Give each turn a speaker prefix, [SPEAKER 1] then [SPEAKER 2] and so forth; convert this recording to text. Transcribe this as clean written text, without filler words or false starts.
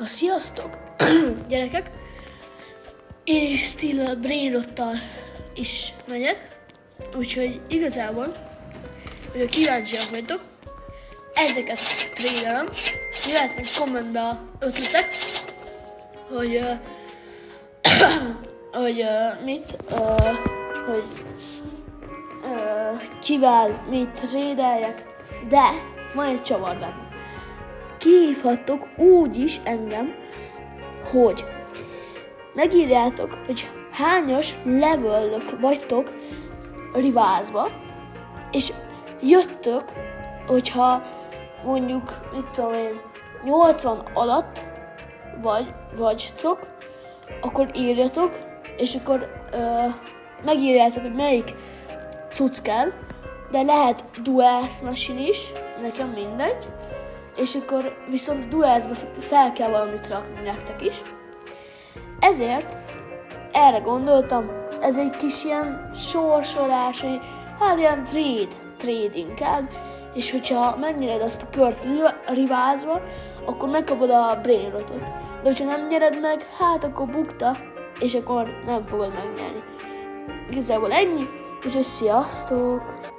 [SPEAKER 1] Sziasztok, gyerekek! Én still brainrottal is megyek, úgyhogy igazából, hogy kíváncsiak vagytok, ezeket trédelem. Jöhetnek kommentbe a ötletek, hogy kivel mit trédeljek, de van egy csavar benne. Kihívhattok úgy is engem, hogy megírjátok, hogy hányas levelök vagytok Rivázba, és jöttök, hogyha mondjuk, mit tudom én, 80 alatt vagytok, akkor írjatok, és akkor megírjátok, hogy melyik cucc kell, de lehet dual machine is, nekem mindegy, és akkor viszont a duelzbe fel kell valamit rakni nektek is. Ezért erre gondoltam, ez egy kis ilyen sorsolás, hogy hát ilyen trade inkább, és hogyha megnyered azt a kört Rivázba, akkor megkapod a brainrotot. De hogyha nem nyered meg, hát akkor bukta, és akkor nem fogod megnyerni. Igazából ennyi, úgyhogy sziasztok!